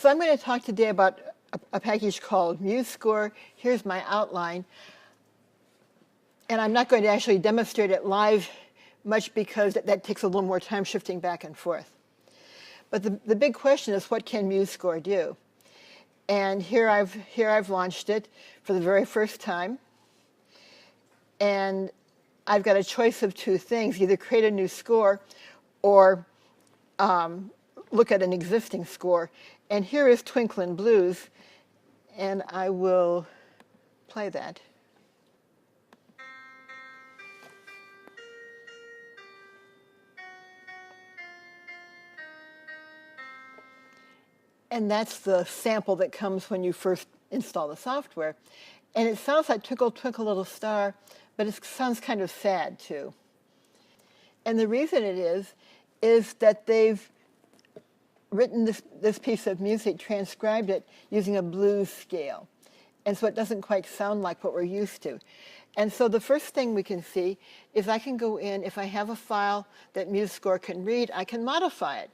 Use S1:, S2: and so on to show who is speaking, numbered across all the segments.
S1: So I'm going to talk today about a package called MuseScore. Here's my outline. And I'm not going to actually demonstrate it live much because that takes a little more time shifting back and forth. But the big question is, what can MuseScore do? And here I've launched it for the very first time. And I've got a choice of two things: either create a new score or look at an existing score. And here is Twinkling Blues, and I will play that. And that's the sample that comes when you first install the software. And it sounds like Twinkle, Twinkle, Little Star, but it sounds kind of sad, too. And the reason it is that they've written this piece of music, transcribed it using a blues scale. And so it doesn't quite sound like what we're used to. And so the first thing we can see is I can go in, if I have a file that MuseScore can read, I can modify it.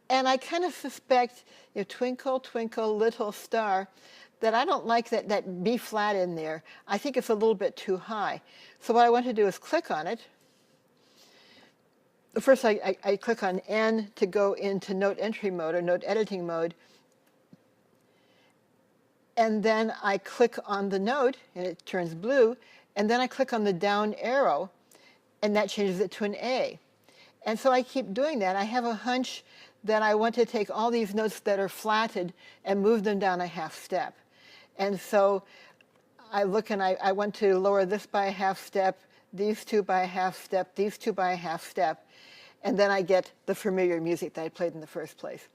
S1: And I kind of suspect, Twinkle, Twinkle, Little Star, that I don't like that B flat in there. I think it's a little bit too high. So what I want to do is click on it. First, I click on N to go into note entry mode or note editing mode. And then I click on the note, and it turns blue. And then I click on the down arrow, and that changes it to an A. And so I keep doing that. I have a hunch that I want to take all these notes that are flatted and move them down a half step. And so I look and I want to lower this by a half step, these two by a half step, these two by a half step. And then I get the familiar music that I played in the first place.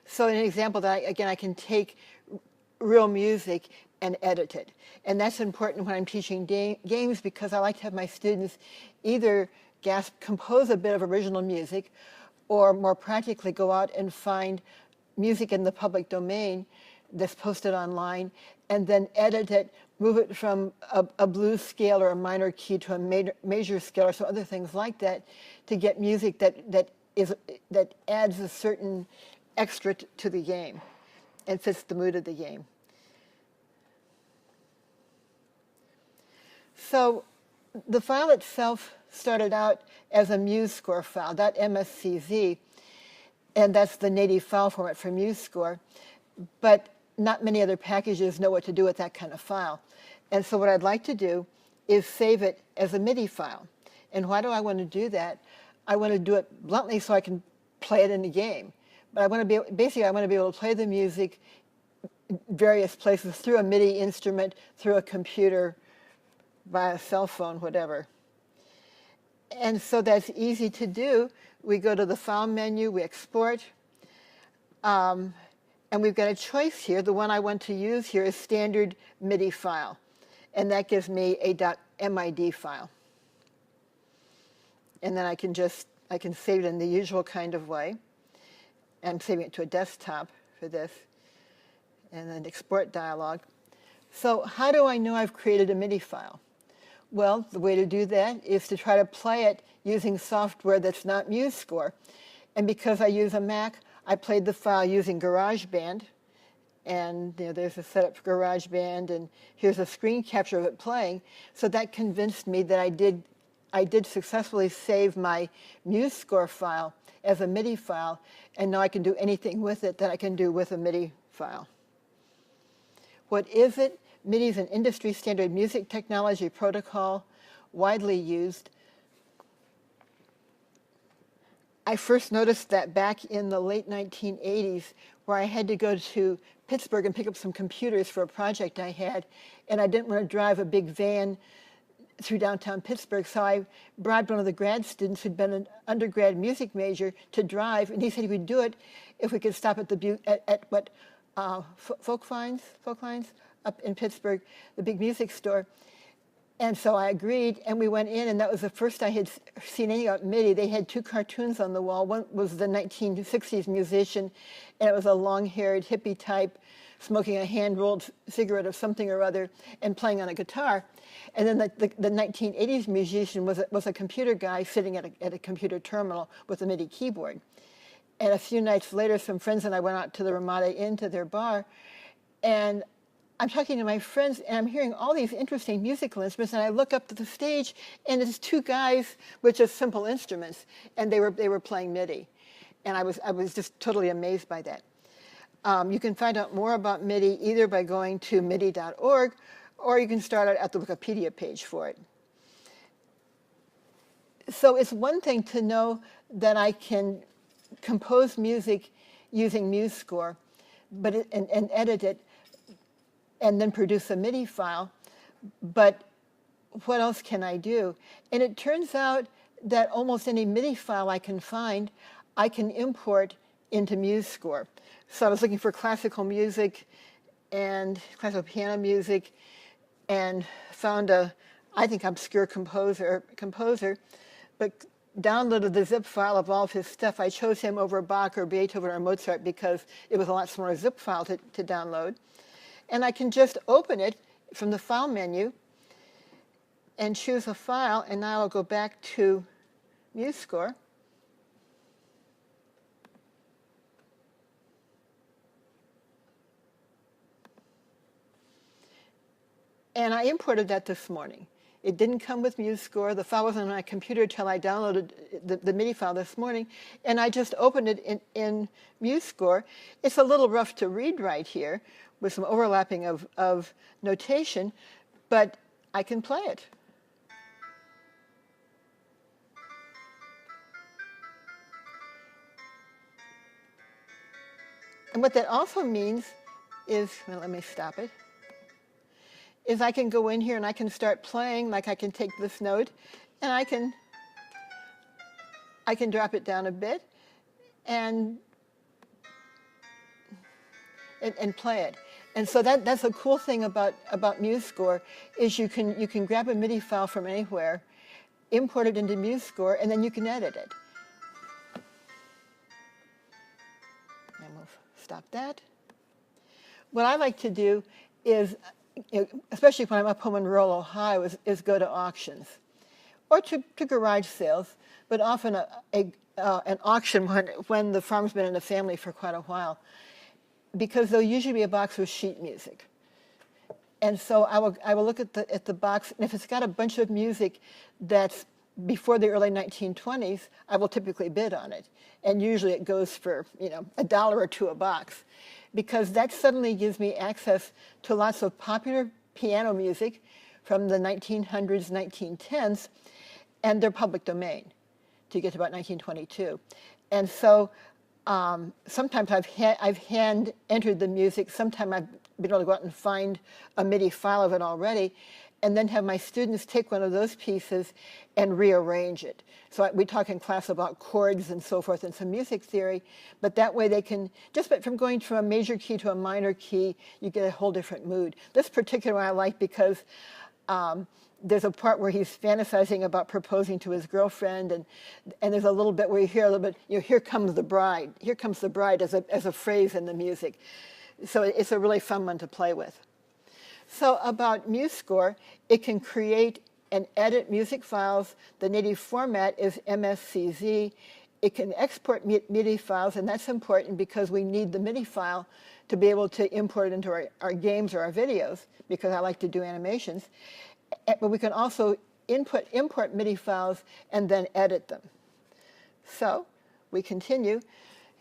S1: So an example that, I can take real music and edit it. And that's important when I'm teaching games, because I like to have my students either compose a bit of original music, or more practically go out and find music in the public domain that's posted online, and then edit it, move it from a blues scale or a minor key to a major scale or some other things like that, to get music that adds a certain extra to the game and fits the mood of the game. So the file itself started out as a MuseScore file, .mscz, and that's the native file format for MuseScore. But not many other packages know what to do with that kind of file. And so what I'd like to do is save it as a MIDI file. And why do I want to do that? I want to do it bluntly so I can play it in the game. But I want to be able to play the music various places through a MIDI instrument, through a computer, via a cell phone, whatever. And so that's easy to do. We go to the File menu, we export, and we've got a choice here. The one I want to use here is standard MIDI file, and that gives me a .mid file. And then I can save it in the usual kind of way. I'm saving it to a desktop for this, and then export dialog. So how do I know I've created a MIDI file? Well, the way to do that is to try to play it using software that's not MuseScore. And because I use a Mac, I played the file using GarageBand. And there's a setup for GarageBand, and here's a screen capture of it playing. So that convinced me that I did successfully save my MuseScore file as a MIDI file, and now I can do anything with it that I can do with a MIDI file. What is it? MIDI is an industry standard music technology protocol, widely used. I first noticed that back in the late 1980s, where I had to go to Pittsburgh and pick up some computers for a project I had, and I didn't want to drive a big van through downtown Pittsburgh, so I bribed one of the grad students who'd been an undergrad music major to drive, and he said he would do it if we could stop at Folklines up in Pittsburgh, the big music store. And so I agreed, and we went in, and that was the first I had seen any about MIDI. They had two cartoons on the wall. One was the 1960s musician, and it was a long-haired hippie type smoking a hand-rolled cigarette of something or other and playing on a guitar. And then the 1980s musician was a computer guy sitting at a computer terminal with a MIDI keyboard. And a few nights later, some friends and I went out to the Ramada Inn to their bar, and I'm talking to my friends, and I'm hearing all these interesting musical instruments, and I look up to the stage, and it's two guys with just simple instruments, and they were playing MIDI. And I was just totally amazed by that. You can find out more about MIDI either by going to MIDI.org, or you can start out at the Wikipedia page for it. So it's one thing to know that I can compose music using MuseScore, and edit it, and then produce a MIDI file. But what else can I do? And it turns out that almost any MIDI file I can find, I can import into MuseScore. So I was looking for classical music and classical piano music, and found a, I think, obscure composer, but downloaded the zip file of all of his stuff. I chose him over Bach or Beethoven or Mozart because it was a lot smaller zip file to download. And I can just open it from the file menu and choose a file, and now I'll go back to MuseScore. And I imported that this morning. It didn't come with MuseScore. The file wasn't on my computer until I downloaded the MIDI file this morning. And I just opened it in MuseScore. It's a little rough to read right here with some overlapping of notation, but I can play it. And what that also means is, well, let me stop it, is I can go in here and I can start playing, like I can take this note and I can drop it down a bit and play it. And so that's a cool thing about MuseScore, is you can grab a MIDI file from anywhere, import it into MuseScore, and then you can edit it. And we'll stop that. What I like to do is, especially when I'm up home in rural Ohio, is go to auctions or to garage sales, but often an auction when the farm's been in the family for quite a while, because there'll usually be a box with sheet music. And so I will look at the box, and if it's got a bunch of music that's before the early 1920s, I will typically bid on it. And usually it goes for, $1 or $2 a box, because that suddenly gives me access to lots of popular piano music from the 1900s, 1910s, and they're public domain to get to about 1922. And so sometimes I've hand entered the music. Sometimes I've been able to go out and find a MIDI file of it already, and then have my students take one of those pieces and rearrange it. So we talk in class about chords and so forth and some music theory, but that way they can, just from going from a major key to a minor key, you get a whole different mood. This particular one I like because there's a part where he's fantasizing about proposing to his girlfriend, and there's a little bit where you hear a little bit, here comes the bride. Here comes the bride as a phrase in the music. So it's a really fun one to play with. So about MuseScore, it can create and edit music files. The native format is MSCZ. It can export MIDI files, and that's important because we need the MIDI file to be able to import it into our games or our videos, because I like to do animations. But we can also import MIDI files and then edit them. So we continue.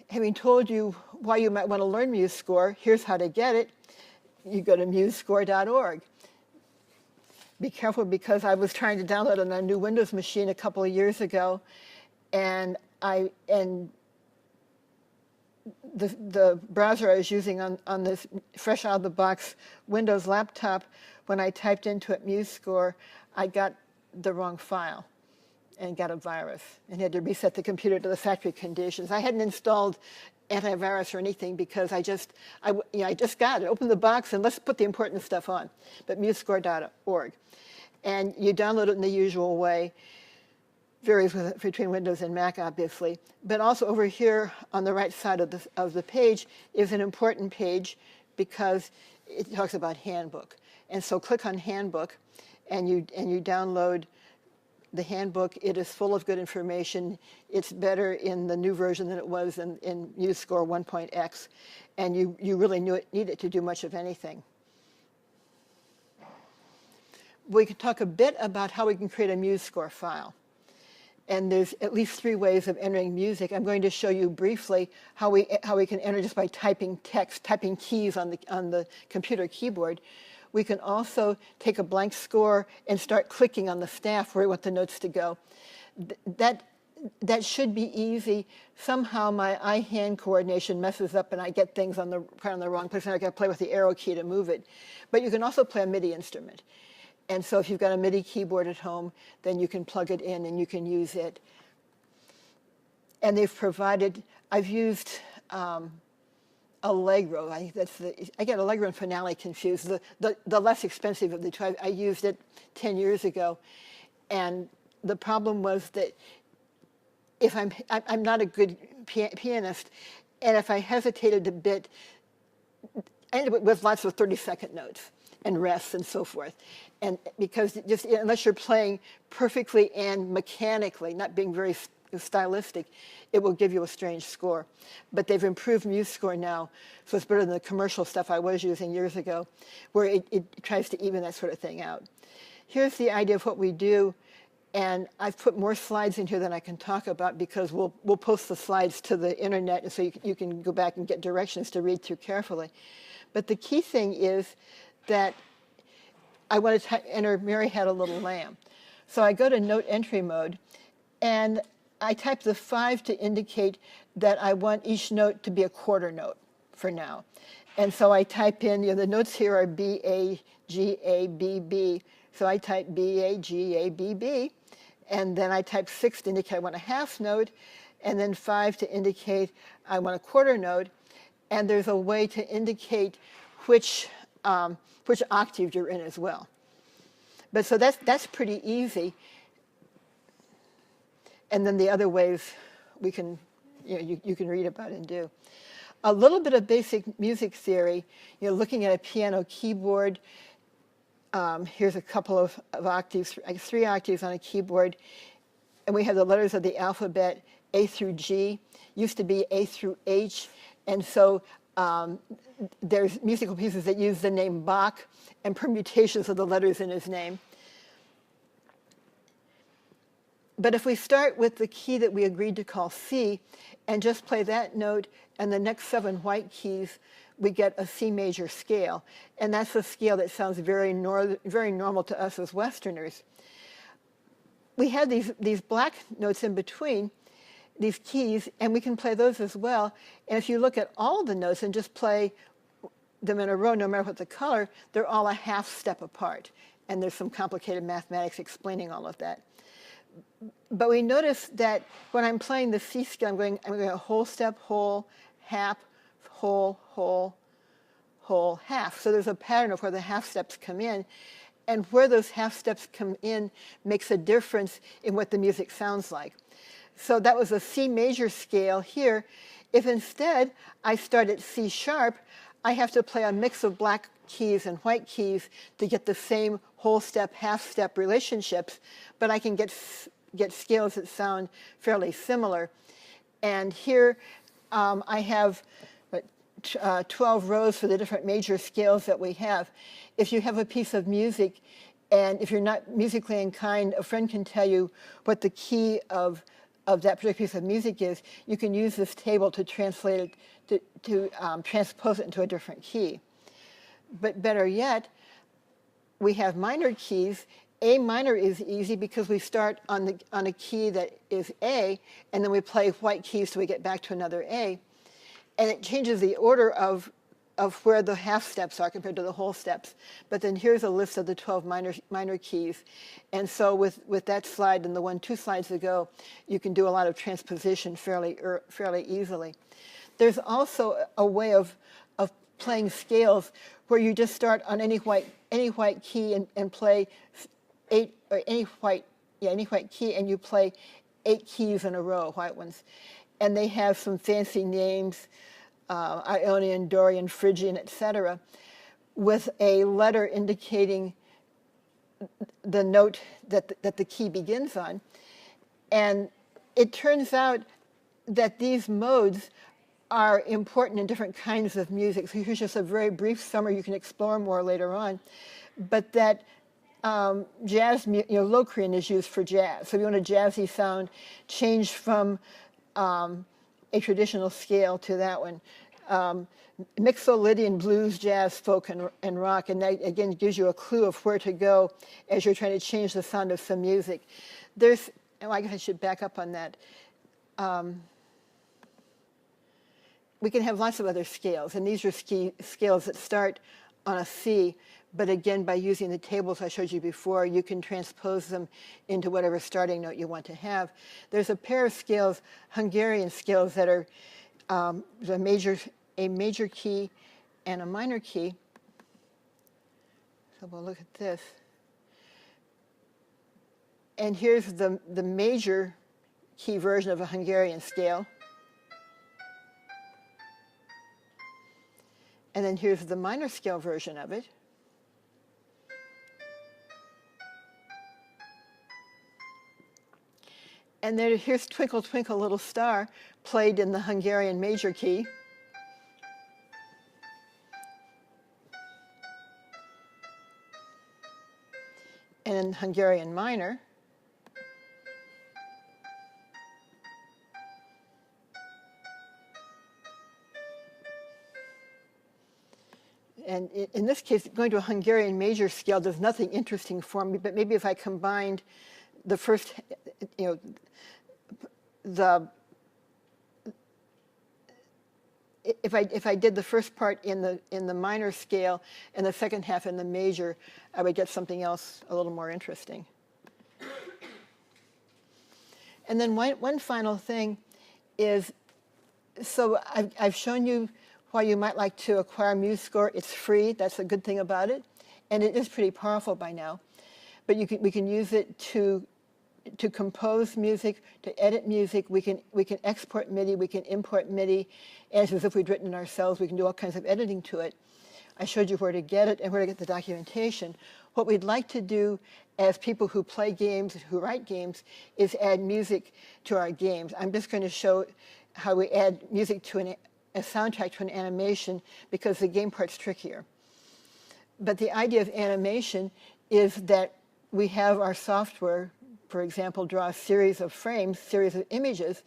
S1: Having told you why you might want to learn MuseScore, here's how to get it. You go to MuseScore.org. Be careful, because I was trying to download it on a new Windows machine a couple of years ago, and the browser I was using on this fresh out of the box Windows laptop, when I typed into it MuseScore, I got the wrong file and got a virus and had to reset the computer to the factory conditions. I hadn't installed antivirus or anything because I just got it. Open the box and let's put the important stuff on. But MuseScore.org. And you download it in the usual way. Varies between Windows and Mac, obviously. But also over here on the right side of the page is an important page because it talks about Handbook. And so click on Handbook, and you download the handbook. It is full of good information. It's better in the new version than it was in MuseScore 1.x, and you really need it to do much of anything. We can talk a bit about how we can create a MuseScore file. And there's at least 3 ways of entering music. I'm going to show you briefly how we can enter just by typing text, typing keys on the computer keyboard. We can also take a blank score and start clicking on the staff where we want the notes to go. That should be easy. Somehow my eye-hand coordination messes up and I get things on the wrong place, and I got to play with the arrow key to move it. But you can also play a MIDI instrument. And so if you've got a MIDI keyboard at home, then you can plug it in and you can use it. And they've provided, I've used Allegro. I get Allegro and Finale confused. The less expensive of the two. I used it 10 years ago. And the problem was that if I'm not a good pianist, and if I hesitated a bit, I ended up with lots of 30-second notes and rests and so forth. And because just unless you're playing perfectly and mechanically, not being very stylistic, it will give you a strange score. But they've improved MuseScore now, so it's better than the commercial stuff I was using years ago, where it tries to even that sort of thing out. Here's the idea of what we do, and I've put more slides in here than I can talk about because we'll post the slides to the internet, and so you can go back and get directions to read through carefully. But the key thing is that I want to enter Mary Had a Little Lamb. So I go to note entry mode, and I type the 5 to indicate that I want each note to be a quarter note for now. And so I type in, the notes here are B, A, G, A, B, B. So I type B, A, G, A, B, B. And then I type 6 to indicate I want a half note, and then 5 to indicate I want a quarter note. And there's a way to indicate which octave you're in as well. But so that's pretty easy. And then the other ways we can, you can read about and do. A little bit of basic music theory, looking at a piano keyboard. Here's a couple of octaves, 3 octaves on a keyboard. And we have the letters of the alphabet, A through G. Used to be A through H. And so there's musical pieces that use the name Bach and permutations of the letters in his name. But if we start with the key that we agreed to call C and just play that note and the next 7 white keys, we get a C major scale. And that's a scale that sounds very normal to us as Westerners. We have these black notes in between, these keys, and we can play those as well. And if you look at all the notes and just play them in a row, no matter what the color, they're all a half step apart. And there's some complicated mathematics explaining all of that. But we notice that when I'm playing the C scale, I'm going a whole step, whole, half, whole, whole, whole, half. So there's a pattern of where the half steps come in. And where those half steps come in makes a difference in what the music sounds like. So that was a C major scale here. If instead I start at C sharp, I have to play a mix of black keys and white keys to get the same whole step, half step relationships, but I can get scales that sound fairly similar. And here I have 12 rows for the different major scales that we have. If you have a piece of music, and if you're not musically inclined, a friend can tell you what the key of that particular piece of music is. You can use this table to translate it, to transpose it into a different key. But better yet, we have minor keys. A minor is easy because we start on a key that is A, and then we play white keys till we get back to another A. And it changes the order of where the half steps are compared to the whole steps. But then here's a list of the 12 minor keys. And so with that slide and the one 2 slides ago, you can do a lot of transposition fairly easily. There's also a way of playing scales where you just start on any white key and play 8, or any white key, and you play 8 keys in a row, white ones. And they have some fancy names, Ionian, Dorian, Phrygian, etc., with a letter indicating the note that the key begins on. And it turns out that these modes are important in different kinds of music. So here's just a very brief summary. You can explore more later on. But that jazz, Locrian is used for jazz. So if you want a jazzy sound, change from a traditional scale to that one. Mixolydian, blues, jazz, folk, and rock. And that, again, gives you a clue of where to go as you're trying to change the sound of some music. I guess I should back up on that. We can have lots of other scales, and these are scales that start on a C, but again, by using the tables I showed you before, you can transpose them into whatever starting note you want to have. There's a pair of scales, Hungarian scales, that are a major key and a minor key. So we'll look at this. And here's the major key version of a Hungarian scale. And then here's the minor scale version of it. And then here's Twinkle, Twinkle, Little Star, played in the Hungarian major key. And in Hungarian minor. And in this case, going to a Hungarian major scale, there's nothing interesting for me, but maybe if I combined the first, if I did the first part in the minor scale and the second half in the major, I would get something else a little more interesting. And then one final thing is, so I've shown you why you might like to acquire MuseScore. It's free. That's a good thing about it. And it is pretty powerful by now. But we can use it to compose music, to edit music. We can export MIDI. We can import MIDI as if we'd written it ourselves. We can do all kinds of editing to it. I showed you where to get it and where to get the documentation. What we'd like to do as people who play games, who write games, is add music to our games. I'm just going to show how we add music to a soundtrack to an animation, because the game part's trickier. But the idea of animation is that we have our software, for example, draw a series of frames, series of images,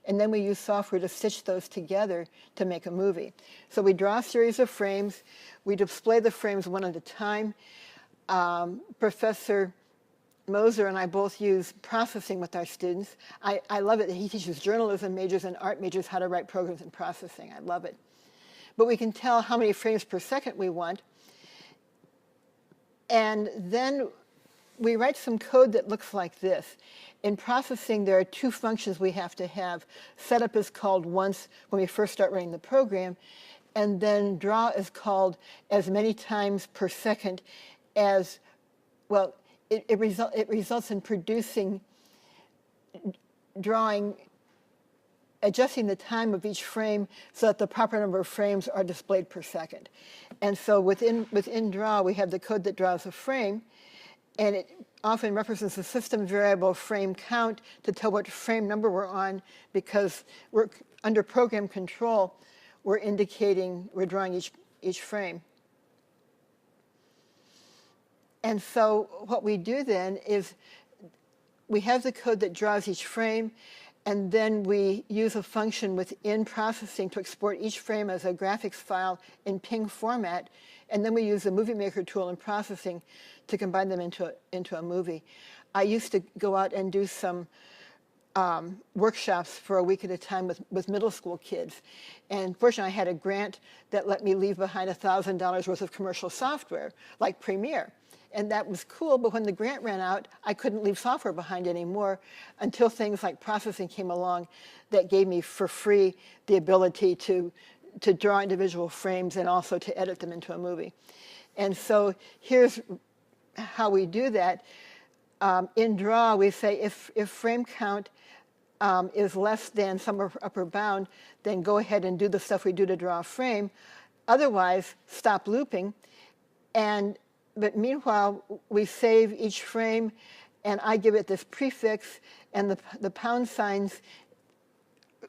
S1: and then we use software to stitch those together to make a movie. So we draw a series of frames, we display the frames one at a time. Professor Moser and I both use processing with our students. I love it. He teaches journalism majors and art majors how to write programs in processing. I love it. But we can tell how many frames per second we want. And then we write some code that looks like this. In processing, there are two functions we have to have. Setup is called once when we first start running the program, and then draw is called as many times per second as, well, it results in producing, drawing, adjusting the time of each frame so that the proper number of frames are displayed per second. And so within draw, we have the code that draws a frame, and it often represents the system variable frame count to tell what frame number we're on, because we're under program control, we're drawing each frame. And so what we do then is we have the code that draws each frame, and then we use a function within processing to export each frame as a graphics file in PNG format, and then we use the Movie Maker tool in processing to combine them into a movie. I used to go out and do some workshops for a week at a time with middle school kids. And fortunately, I had a grant that let me leave behind $1,000 worth of commercial software, like Premiere. And that was cool, but when the grant ran out, I couldn't leave software behind anymore until things like processing came along that gave me for free the ability to draw individual frames and also to edit them into a movie. And so here's how we do that. In draw, we say if frame count is less than some upper bound, then go ahead and do the stuff we do to draw a frame. Otherwise, stop looping. And but meanwhile, we save each frame, and I give it this prefix, and the pound signs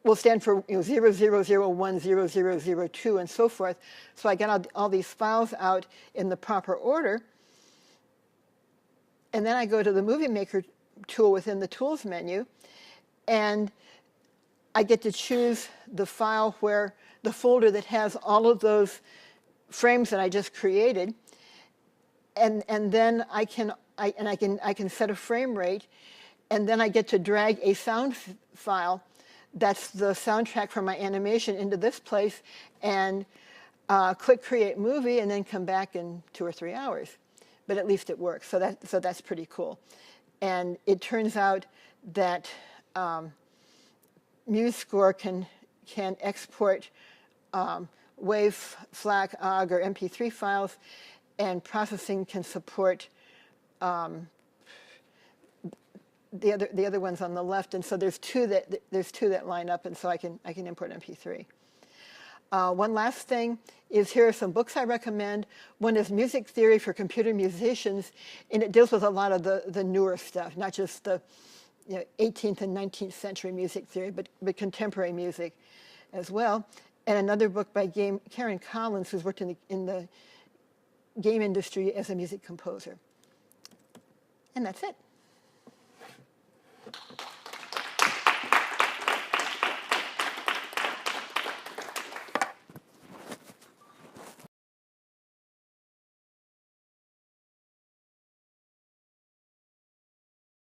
S1: will stand for 0001, 0002, and so forth. So I get all these files out in the proper order, and then I go to the Movie Maker tool within the Tools menu, and I get to choose the file where the folder that has all of those frames that I just created, and then I can set a frame rate, and then I get to drag a sound file that's the soundtrack for my animation into this place, and click Create Movie, and then come back in 2 or 3 hours. But at least it works, so that's pretty cool. And it turns out that MuseScore can export WAV, FLAC, OGG, or MP3 files, and processing can support the other ones on the left. And so there's two that line up, and so I can import MP3. One last thing is, here are some books I recommend. One is Music Theory for Computer Musicians, and it deals with a lot of the newer stuff, not just the 18th and 19th century music theory, but contemporary music as well. And another book by Karen Collins, who's worked in the game industry as a music composer. And that's it.